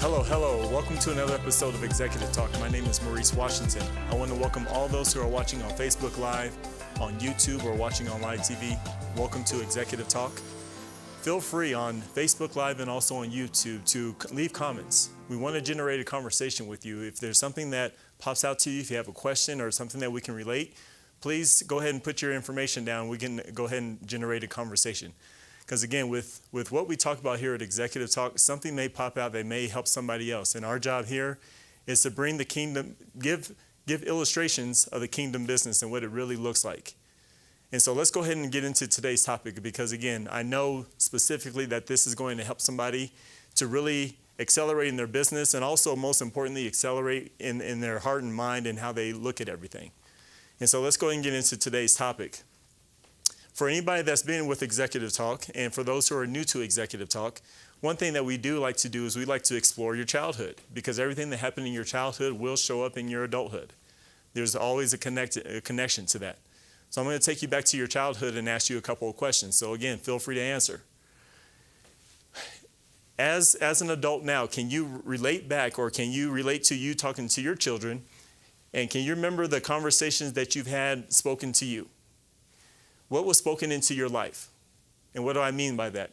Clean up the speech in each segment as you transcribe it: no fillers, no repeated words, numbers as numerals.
Hello. Welcome to another episode of Executive Talk. My name is Maurice Washington. I want to welcome all those who are watching on Facebook Live, on YouTube, or watching on live TV. Welcome to Executive Talk. Feel free on Facebook Live and also on YouTube to leave comments. We want to generate a conversation with you. If there's something that pops out to you, if you have a question or something that we can relate, please go ahead and put your information down. We can go ahead and generate a conversation. Because again, with what we talk about here at Executive Talk, something may pop out that may help somebody else. And our job here is to bring the kingdom, give illustrations of the kingdom business and what it really looks like. And so let's go ahead and get into today's topic, because again, I know specifically that this is going to help somebody to really accelerate in their business, and also most importantly, accelerate in their heart and mind and how they look at everything. And so let's go ahead and get into today's topic. For anybody that's been with Executive Talk, and for those who are new to Executive Talk, one thing that we do like to do is we like to explore your childhood, because everything that happened in your childhood will show up in your adulthood. There's always a connection to that. So I'm going to take you back to your childhood and ask you a couple of questions. So again, feel free to answer. As an adult now, can you relate back, or can you relate to you talking to your children, and can you remember the conversations that you've had spoken to you? What was spoken into your life? And what do I mean by that?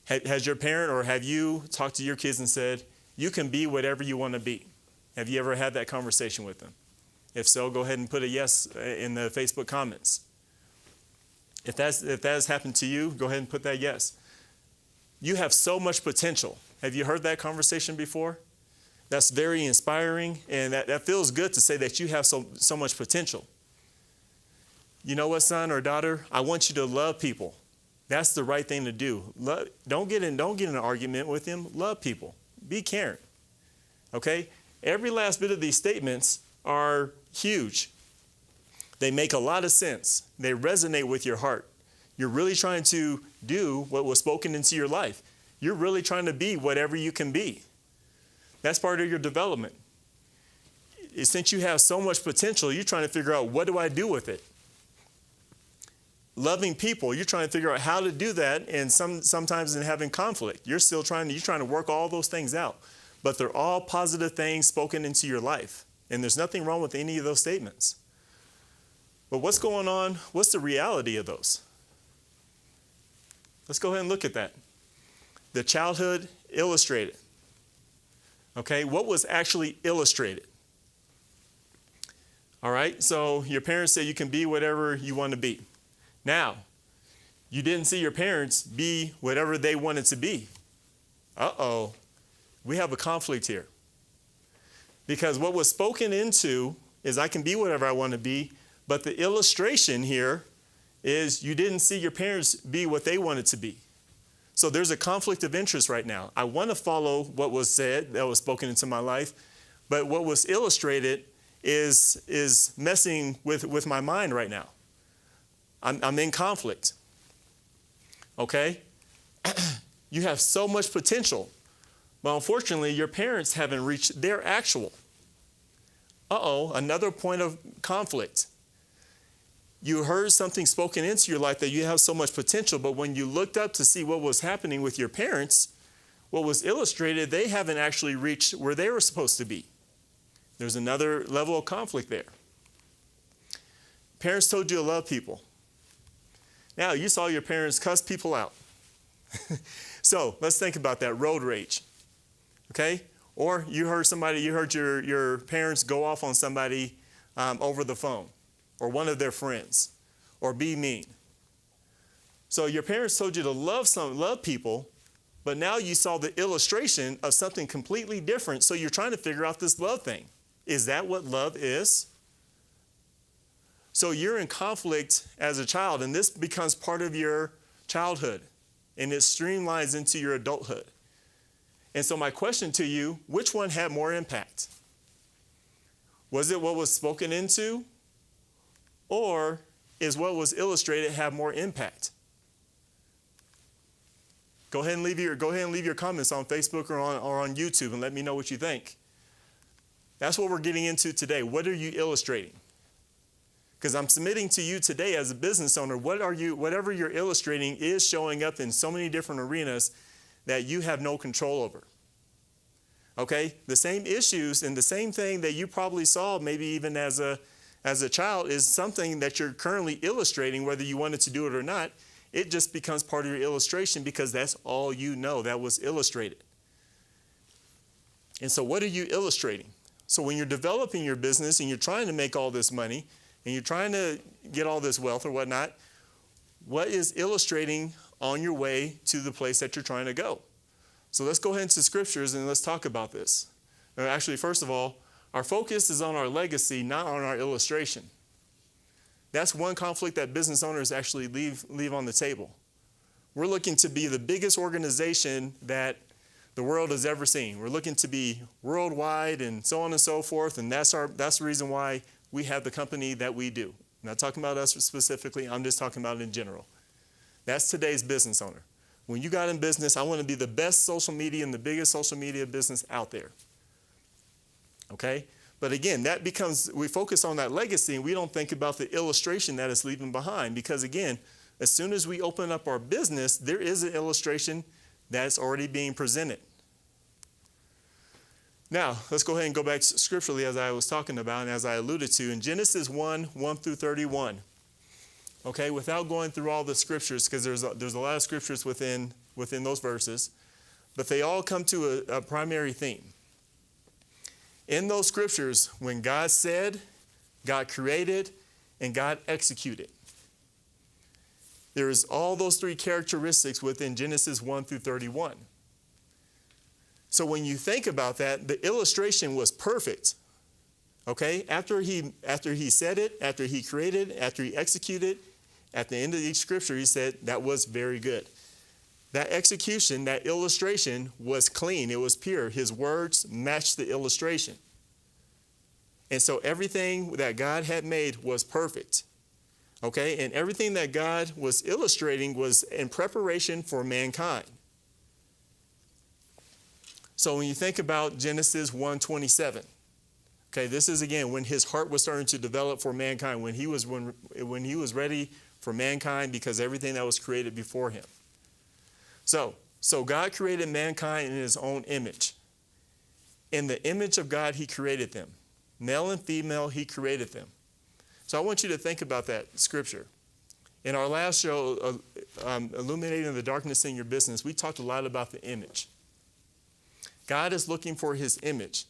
Has your parent, or have you talked to your kids and said, you can be whatever you want to be? Have you ever had that conversation with them? If so, go ahead and put a yes in the Facebook comments. If that has happened to you, go ahead and put that yes. You have so much potential. Have you heard that conversation before? That's very inspiring, and that feels good to say that you have so much potential. You know what, son or daughter? I want you to love people. That's the right thing to do. Don't get in an argument with them. Love people. Be caring. Okay? Every last bit of these statements are huge. They make a lot of sense. They resonate with your heart. You're really trying to do what was spoken into your life. You're really trying to be whatever you can be. That's part of your development. Since you have so much potential, you're trying to figure out, what do I do with it? Loving people, you're trying to figure out how to do that, and sometimes in having conflict, you're trying to work all those things out. But they're all positive things spoken into your life, and there's nothing wrong with any of those statements. But what's going on? What's the reality of those? Let's go ahead and look at that. The childhood illustrated. Okay, what was actually illustrated? All right, so your parents say you can be whatever you want to be. Now, you didn't see your parents be whatever they wanted to be. Uh-oh, we have a conflict here. Because what was spoken into is I can be whatever I want to be, but the illustration here is you didn't see your parents be what they wanted to be. So there's a conflict of interest right now. I want to follow what was said, that was spoken into my life, but what was illustrated is messing with my mind right now. I'm in conflict. Okay? You have so much potential, but unfortunately, your parents haven't reached their actual. Uh-oh, another point of conflict. You heard something spoken into your life that you have so much potential, but when you looked up to see what was happening with your parents, what was illustrated, they haven't actually reached where they were supposed to be. There's another level of conflict there. Parents told you to love people. Now, you saw your parents cuss people out. So let's think about that, road rage. Okay? Or you heard your parents go off on somebody over the phone, or one of their friends, or be mean. So your parents told you to love people, but now you saw the illustration of something completely different, so you're trying to figure out this love thing. Is that what love is? So you're in conflict as a child, and this becomes part of your childhood, and it streamlines into your adulthood. And so my question to you, which one had more impact? Was it what was spoken into, or is what was illustrated have more impact? Go ahead and leave your comments on Facebook or on YouTube and let me know what you think. That's what we're getting into today. What are you illustrating? Because I'm submitting to you today as a business owner, whatever you're illustrating is showing up in so many different arenas that you have no control over. Okay, the same issues and the same thing that you probably saw maybe even as a child is something that you're currently illustrating, whether you wanted to do it or not. It just becomes part of your illustration because that's all you know that was illustrated. And so what are you illustrating? So when you're developing your business and you're trying to make all this money and you're trying to get all this wealth or whatnot, what is illustrating on your way to the place that you're trying to go? So let's go ahead into scriptures and let's talk about this. Actually, first of all, our focus is on our legacy, not on our illustration. That's one conflict that business owners actually leave on the table. We're looking to be the biggest organization that the world has ever seen. We're looking to be worldwide and so on and so forth, and that's the reason why we have the company that we do. I'm not talking about us specifically, I'm just talking about it in general. That's today's business owner. When you got in business, I want to be the best social media and the biggest social media business out there. Okay? But again, we focus on that legacy and we don't think about the illustration that it's leaving behind, because again, as soon as we open up our business, there is an illustration that's already being presented. Now, let's go ahead and go back scripturally as I was talking about and as I alluded to in Genesis 1 through 31. Okay, without going through all the scriptures, because there's a lot of scriptures within those verses, but they all come to a primary theme. In those scriptures, when God said, God created, and God executed. There is all those three characteristics within Genesis 1 through 31. So when you think about that, the illustration was perfect. Okay? After he said it, after he created, after he executed, at the end of each scripture, he said that was very good. That execution, that illustration was clean. It was pure. His words matched the illustration. And so everything that God had made was perfect. Okay? And everything that God was illustrating was in preparation for mankind. So when you think about Genesis 1:27, okay, this is again when his heart was starting to develop for mankind, when he was ready for mankind because everything that was created before him. So God created mankind in his own image. In the image of God, he created them. Male and female, he created them. So I want you to think about that scripture. In our last show, Illuminating the Darkness in Your Business, we talked a lot about the image. God is looking for his image.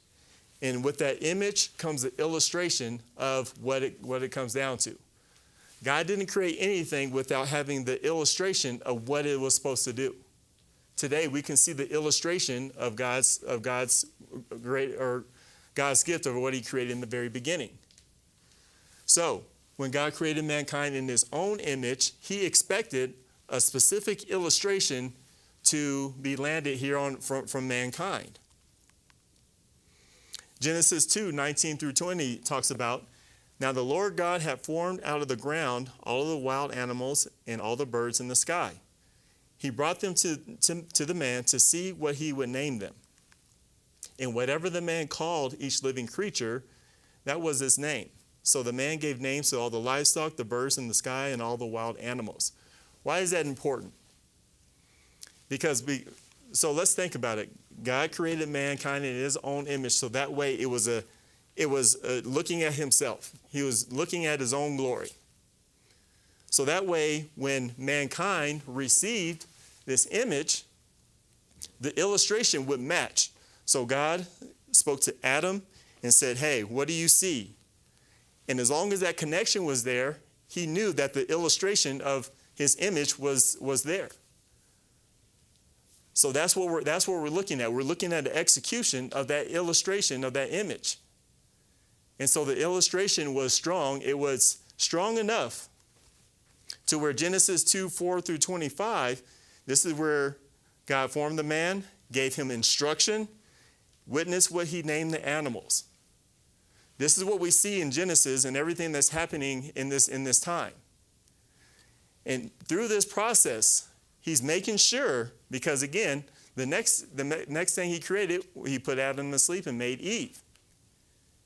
And with that image comes the illustration of what it comes down to. God didn't create anything without having the illustration of what it was supposed to do. Today we can see the illustration of God's gift of what he created in the very beginning. So when God created mankind in his own image, he expected a specific illustration to be landed here from mankind. Genesis 2:19 through 20 talks about, now the Lord God had formed out of the ground all of the wild animals and all the birds in the sky. He brought them to the man to see what he would name them. And whatever the man called each living creature, that was his name. So the man gave names to all the livestock, the birds in the sky, and all the wild animals. Why is that important? So let's think about it. God created mankind in his own image, so that way it was looking at himself. He was looking at his own glory. So that way, when mankind received this image, the illustration would match. So God spoke to Adam and said, hey, what do you see? And as long as that connection was there, he knew that the illustration of his image was there. So that's what we're looking at. We're looking at the execution of that illustration of that image. And so the illustration was strong. It was strong enough to where Genesis 2:4 through 25, this is where God formed the man, gave him instruction, witnessed what he named the animals. This is what we see in Genesis and everything that's happening in this time. And through this process, he's making sure, because again, the next thing he created, he put Adam to sleep and made Eve.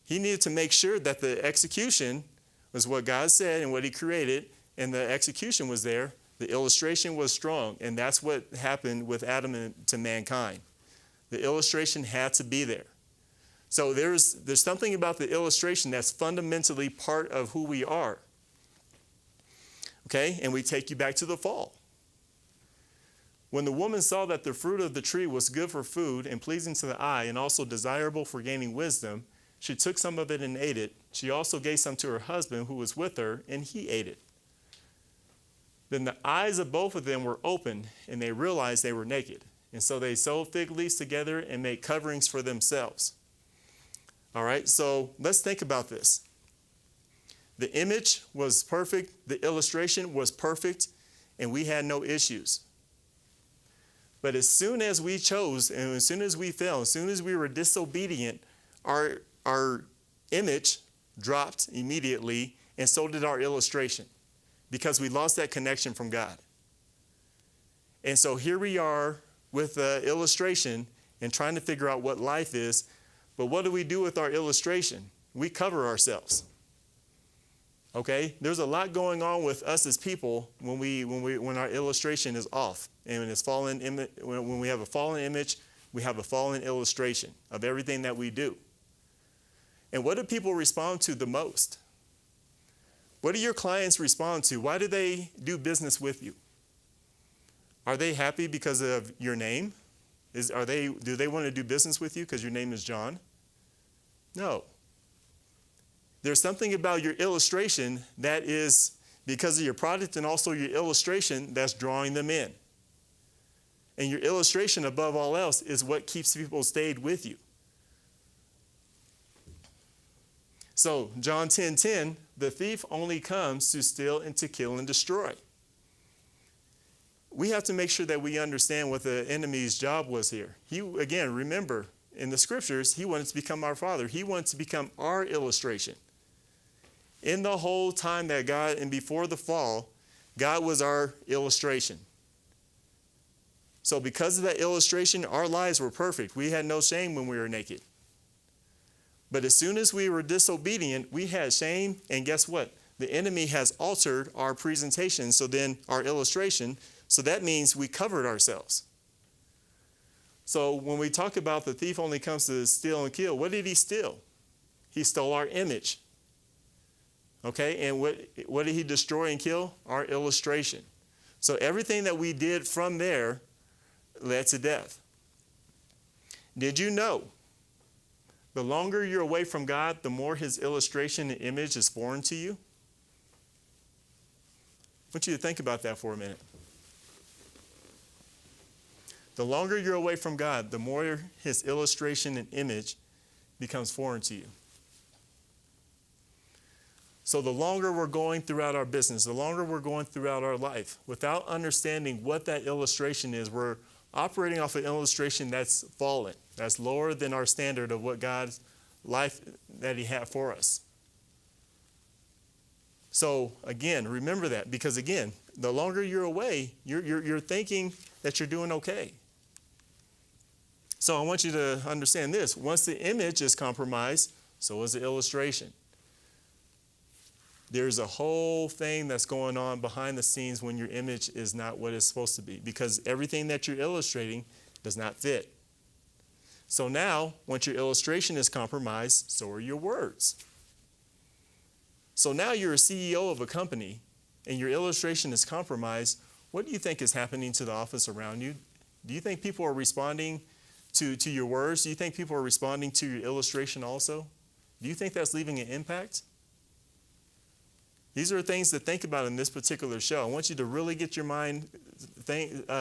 He needed to make sure that the execution was what God said and what he created, and the execution was there. The illustration was strong, and that's what happened with Adam to mankind. The illustration had to be there. So there's something about the illustration that's fundamentally part of who we are. Okay, and we take you back to the fall. When the woman saw that the fruit of the tree was good for food and pleasing to the eye and also desirable for gaining wisdom, she took some of it and ate it. She also gave some to her husband who was with her, and he ate it. Then the eyes of both of them were opened, and they realized they were naked. And so they sewed fig leaves together and made coverings for themselves. All right, so let's think about this. The image was perfect, the illustration was perfect, and we had no issues. But as soon as we chose, and as soon as we fell, as soon as we were disobedient, our image dropped immediately, and so did our illustration, because we lost that connection from God. And so here we are with the illustration and trying to figure out what life is. But what do we do with our illustration? We cover ourselves. Okay? There's a lot going on with us as people when our illustration is off. And when it's fallen, when we have a fallen image, we have a fallen illustration of everything that we do. And what do people respond to the most? What do your clients respond to? Why do they do business with you? Are they happy because of your name? Do they want to do business with you because your name is John? No. There's something about your illustration that is because of your product and also your illustration that's drawing them in. And your illustration, above all else, is what keeps people stayed with you. So, John 10:10, the thief only comes to steal and to kill and destroy. We have to make sure that we understand what the enemy's job was here. Again, remember, in the scriptures, he wanted to become our father. He wanted to become our illustration. In the whole time that God, and before the fall, God was our illustration. So because of that illustration, our lives were perfect. We had no shame when we were naked. But as soon as we were disobedient, we had shame, and guess what? The enemy has altered our presentation, so then our illustration, so that means we covered ourselves. So when we talk about the thief only comes to steal and kill, what did he steal? He stole our image. Okay, and what did he destroy and kill? Our illustration. So everything that we did from there led to death. Did you know? The longer you're away from God, the more his illustration and image is foreign to you. I want you to think about that for a minute. The longer you're away from God, the more his illustration and image becomes foreign to you. So the longer we're going throughout our business, the longer we're going throughout our life, without understanding what that illustration is, we're operating off an illustration that's fallen, that's lower than our standard of what God's life that he had for us. So again, remember that, because again, the longer you're away, you're thinking that you're doing okay. So I want you to understand this. Once the image is compromised, so is the illustration. There's a whole thing that's going on behind the scenes when your image is not what it's supposed to be, because everything that you're illustrating does not fit. So now, once your illustration is compromised, so are your words. So now you're a CEO of a company and your illustration is compromised. What do you think is happening to the office around you? Do you think people are responding to your words? Do you think people are responding to your illustration also? Do you think that's leaving an impact? These are things to think about in this particular show. I want you to really get your mind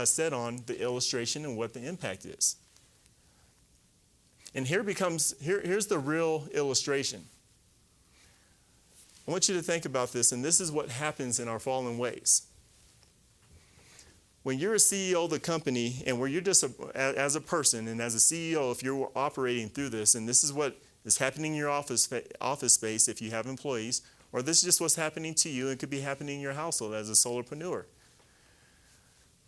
set on the illustration and what the impact is. And here's the real illustration. I want you to think about this, and this is what happens in our fallen ways. When you're a CEO of the company, and where you're just as a person and as a CEO, if you're operating through this, and this is what is happening in your office space if you have employees, or this is just what's happening to you, and could be happening in your household as a solopreneur.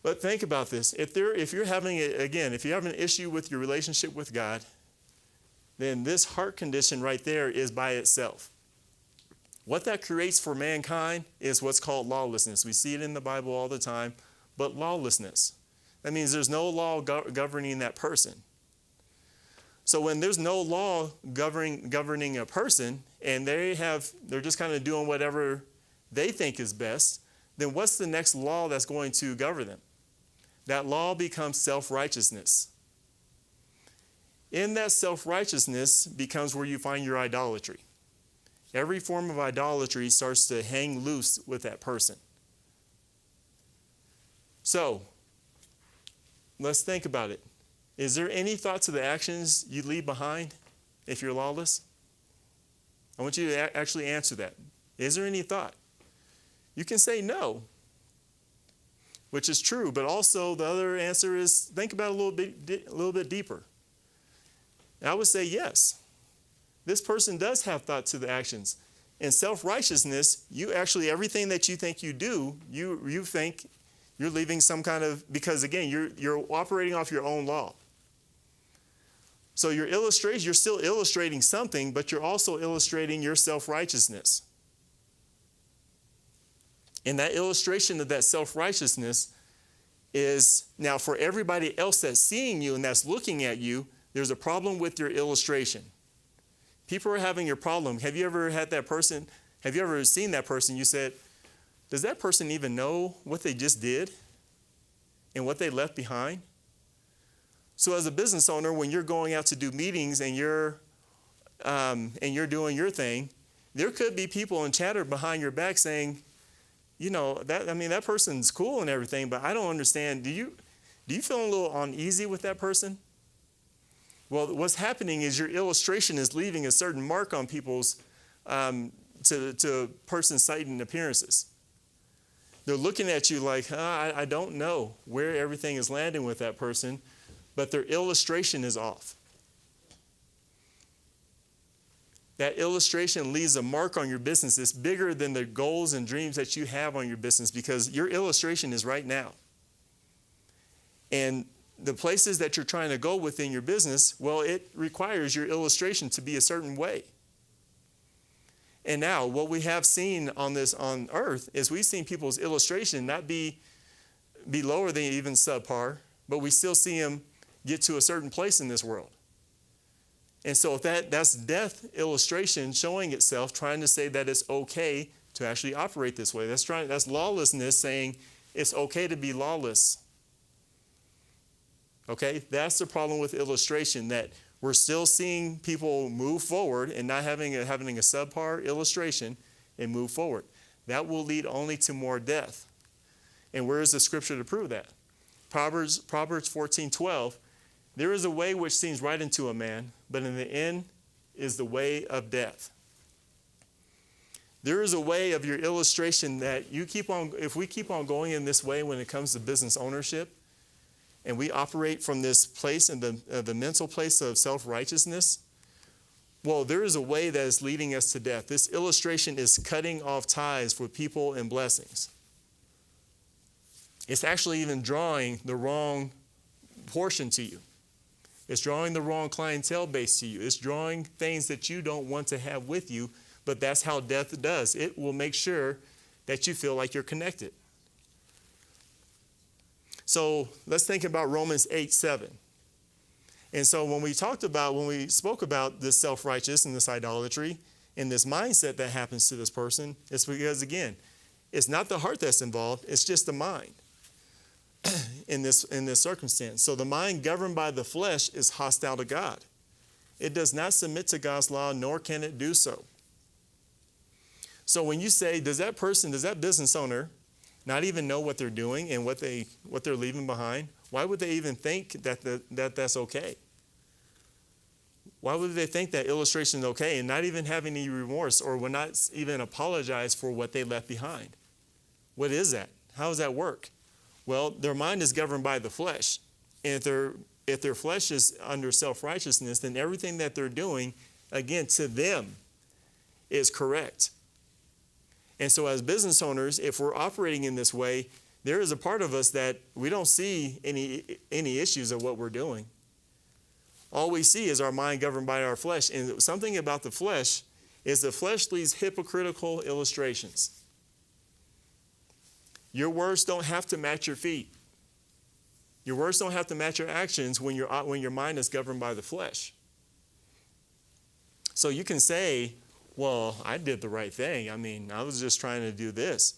But think about this. If you're having an issue with your relationship with God, then this heart condition right there is by itself. What that creates for mankind is what's called lawlessness. We see it in the Bible all the time, but lawlessness. That means there's no law governing that person. So when there's no law governing a person, and they're just kind of doing whatever they think is best, then what's the next law that's going to govern them? That law becomes self-righteousness. In that self-righteousness becomes where you find your idolatry. Every form of idolatry starts to hang loose with that person. So, let's think about it. Is there any thought to the actions you leave behind if you're lawless? I want you to actually answer that. Is there any thought? You can say no, which is true, but also the other answer is think about it a little bit deeper. And I would say yes. This person does have thought to the actions. In self-righteousness, you actually, everything that you think you do, you think you're leaving some kind of, because again, you're operating off your own law. So you're still illustrating something, but you're also illustrating your self-righteousness. And that illustration of that self-righteousness is, now for everybody else that's seeing you and that's looking at you, there's a problem with your illustration. People are having your problem. Have you ever had that person, have you ever seen that person, you said, does that person even know what they just did and what they left behind? So as a business owner, when you're going out to do meetings and you're doing your thing, there could be people and chatter behind your back saying, that person's cool and everything, but I don't understand. Do you feel a little uneasy with that person? Well, what's happening is your illustration is leaving a certain mark on people's to person's sight and appearances. They're looking at you like, I don't know where everything is landing with that person, but their illustration is off. That illustration leaves a mark on your business. It's bigger than the goals and dreams that you have on your business because your illustration is right now. And the places that you're trying to go within your business, well, it requires your illustration to be a certain way. And now what we have seen on earth is we've seen people's illustration not be lower than even subpar, but we still see them get to a certain place in this world. And so that's death illustration showing itself, trying to say that it's okay to actually operate this way. That's lawlessness saying it's okay to be lawless. Okay, that's the problem with illustration, that we're still seeing people move forward and not having a subpar illustration and move forward. That will lead only to more death. And where is the scripture to prove that? Proverbs 14:12. There is a way which seems right unto a man, but in the end is the way of death. There is a way of your illustration that if we keep on going in this way when it comes to business ownership, and we operate from this place and the mental place of self-righteousness, well, there is a way that is leading us to death. This illustration is cutting off ties with people and blessings. It's actually even drawing the wrong portion to you. It's drawing the wrong clientele base to you. It's drawing things that you don't want to have with you, but that's how death does. It will make sure that you feel like you're connected. So let's think about Romans 8:7. And so when we spoke about this self-righteous and this idolatry and this mindset that happens to this person, it's because, again, it's not the heart that's involved, it's just the mind in this circumstance. So the mind governed by the flesh is hostile to God. It does not submit to God's law, nor can it do so. So when you say, does that business owner not even know what they're doing and what they're leaving behind? Why would they even think that's okay? Why would they think that illustration is okay and not even have any remorse or would not even apologize for what they left behind? What is that? How does that work? Well, their mind is governed by the flesh. And if their flesh is under self-righteousness, then everything that they're doing, again, to them is correct. And so as business owners, if we're operating in this way, there is a part of us that we don't see any issues of what we're doing. All we see is our mind governed by our flesh. And something about the flesh is the flesh leaves hypocritical illustrations. Your words don't have to match your feet. Your words don't have to match your actions when your mind is governed by the flesh. So you can say, well, I did the right thing. I mean, I was just trying to do this.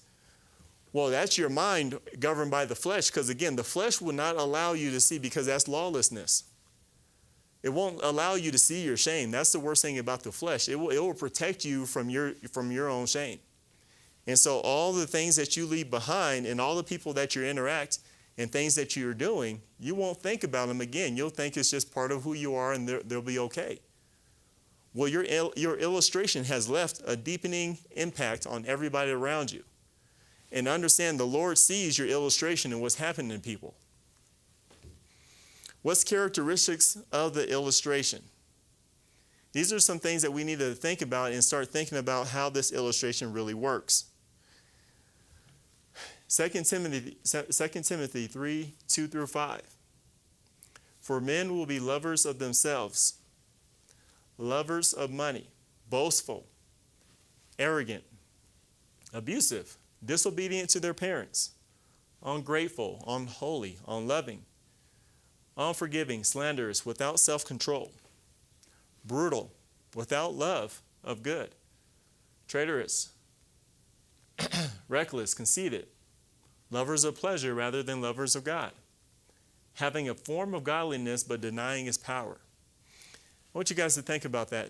Well, that's your mind governed by the flesh, because again, the flesh will not allow you to see, because that's lawlessness. It won't allow you to see your shame. That's the worst thing about the flesh. It will protect you from your own shame. And so all the things that you leave behind and all the people that you interact and things that you're doing, you won't think about them again. You'll think it's just part of who you are and they'll be okay. Well, your illustration has left a deepening impact on everybody around you. And understand the Lord sees your illustration and what's happening to people. What's characteristics of the illustration? These are some things that we need to think about and start thinking about how this illustration really works. 2 Timothy 3, 2 through 5. For men will be lovers of themselves, lovers of money, boastful, arrogant, abusive, disobedient to their parents, ungrateful, unholy, unloving, unforgiving, slanderous, without self-control, brutal, without love of good, traitorous, reckless, conceited, lovers of pleasure rather than lovers of God, having a form of godliness but denying its power. I want you guys to think about that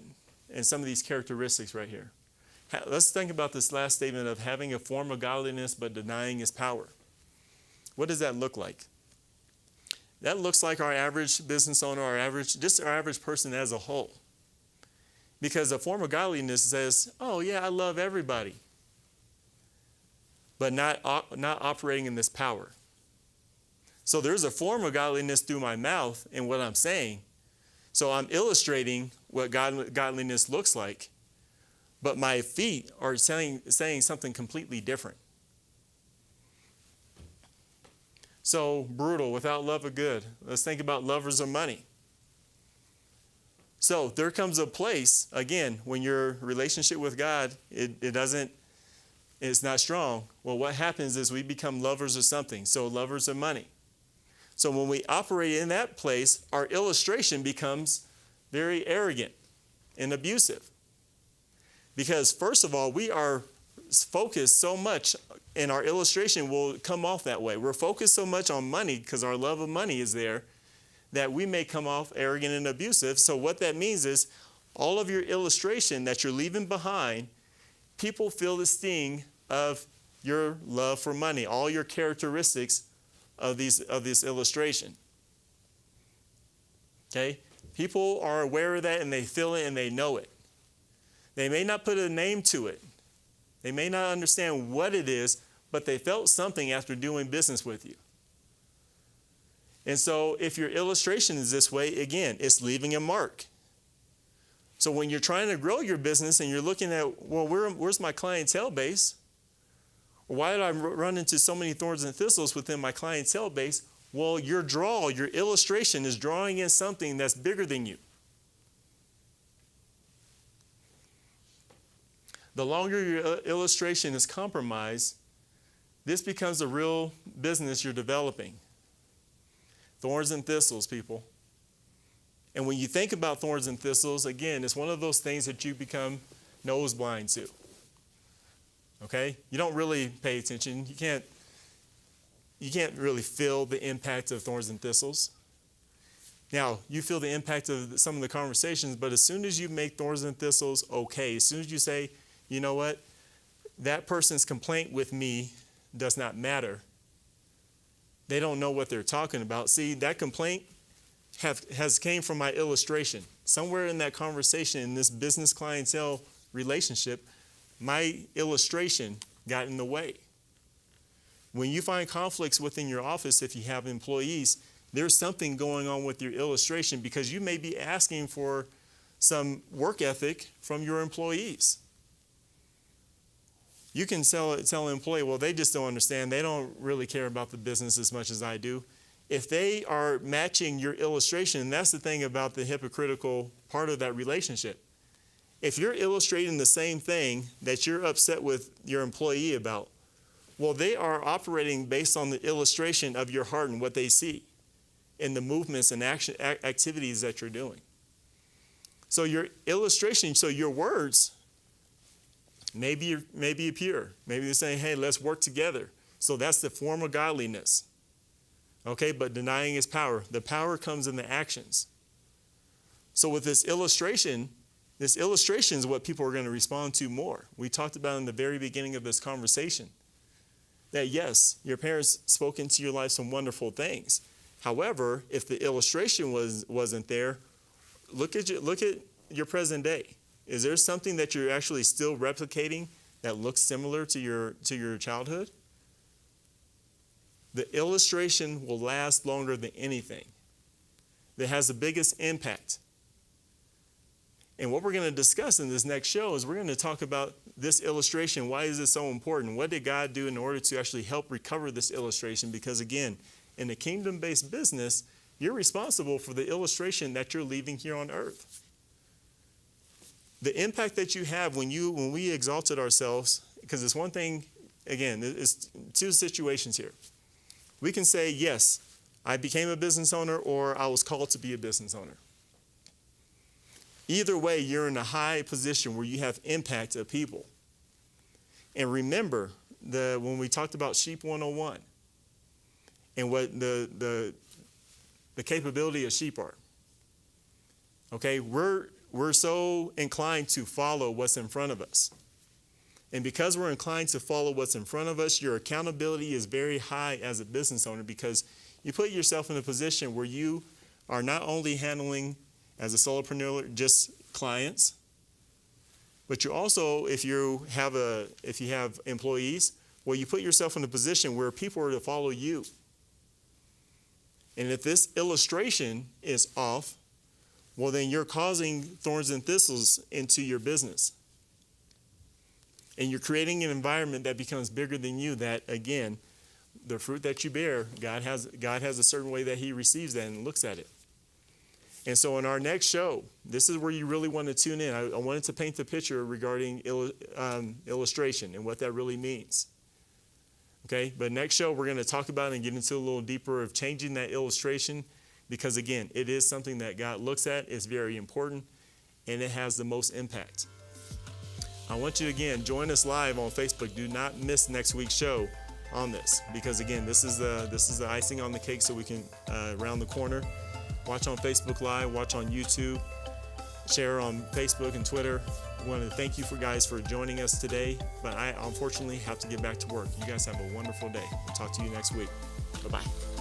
and some of these characteristics right here. Let's think about this last statement of having a form of godliness but denying its power. What does that look like? That looks like our average business owner, our average person as a whole. Because a form of godliness says, oh yeah, I love everybody, but not operating in this power. So there's a form of godliness through my mouth and what I'm saying. So I'm illustrating what godliness looks like, but my feet are saying something completely different. So brutal, without love of good. Let's think about lovers of money. So there comes a place, again, when your relationship with God, it's not strong. Well, what happens is we become lovers of something. So lovers of money. So when we operate in that place, our illustration becomes very arrogant and abusive. Because first of all, we are focused so much, and our illustration will come off that way. We're focused so much on money because our love of money is there, that we may come off arrogant and abusive. So what that means is all of your illustration that you're leaving behind, people feel the sting of your love for money, all your characteristics of this illustration. Okay? People are aware of that and they feel it and they know it. They may not put a name to it. They may not understand what it is, but they felt something after doing business with you. And so if your illustration is this way, again, it's leaving a mark. So when you're trying to grow your business and you're looking at, well, where's my clientele base? Or why did I run into so many thorns and thistles within my clientele base? Well, your illustration is drawing in something that's bigger than you. The longer your illustration is compromised, this becomes a real business you're developing. Thorns and thistles, people. And when you think about thorns and thistles, again, it's one of those things that you become nose blind to. Okay? You don't really pay attention. You can't really feel the impact of thorns and thistles. Now, you feel the impact of some of the conversations, but as soon as you make thorns and thistles okay, as soon as you say, you know what, that person's complaint with me does not matter. They don't know what they're talking about. See, that complaint has came from my illustration. Somewhere in that conversation, in this business clientele relationship, my illustration got in the way. When you find conflicts within your office, if you have employees, there's something going on with your illustration because you may be asking for some work ethic from your employees. You can tell an employee, well, they just don't understand. They don't really care about the business as much as I do. If they are matching your illustration, and that's the thing about the hypocritical part of that relationship. If you're illustrating the same thing that you're upset with your employee about, well, they are operating based on the illustration of your heart and what they see in the movements and activities that you're doing. So your illustration, so your words, maybe pure. Maybe they're saying, hey, let's work together. So that's the form of godliness. Okay, but denying its power. The power comes in the actions. So with this illustration is what people are going to respond to more. We talked about in the very beginning of this conversation that yes, your parents spoke into your life some wonderful things. However, if the illustration wasn't there, look at your present day. Is there something that you're actually still replicating that looks similar to your childhood? The illustration will last longer than anything. That has the biggest impact. And what we're going to discuss in this next show is we're going to talk about this illustration. Why is it so important? What did God do in order to actually help recover this illustration? Because again, in a kingdom-based business, you're responsible for the illustration that you're leaving here on earth. The impact that you have when we exalted ourselves, because it's one thing, again, it's two situations here. We can say, yes, I became a business owner or I was called to be a business owner. Either way, you're in a high position where you have impact of people. And remember, when we talked about Sheep 101 and what the capability of sheep are. Okay, we're so inclined to follow what's in front of us. And because we're inclined to follow what's in front of us, your accountability is very high as a business owner because you put yourself in a position where you are not only handling as a solopreneur just clients, but you also, if you have employees, well, you put yourself in a position where people are to follow you. And if this illustration is off, well, then you're causing thorns and thistles into your business. And you're creating an environment that becomes bigger than you that, again, the fruit that you bear, God has a certain way that he receives that and looks at it. And so in our next show, this is where you really want to tune in. I wanted to paint the picture regarding illustration and what that really means. Okay, but next show we're going to talk about and get into a little deeper of changing that illustration because, again, it is something that God looks at. It's very important, and it has the most impact. I want you, again, join us live on Facebook. Do not miss next week's show on this because, again, this is the icing on the cake so we can round the corner. Watch on Facebook Live, watch on YouTube, share on Facebook and Twitter. I want to thank you guys for joining us today, but I unfortunately have to get back to work. You guys have a wonderful day. I'll talk to you next week. Bye-bye.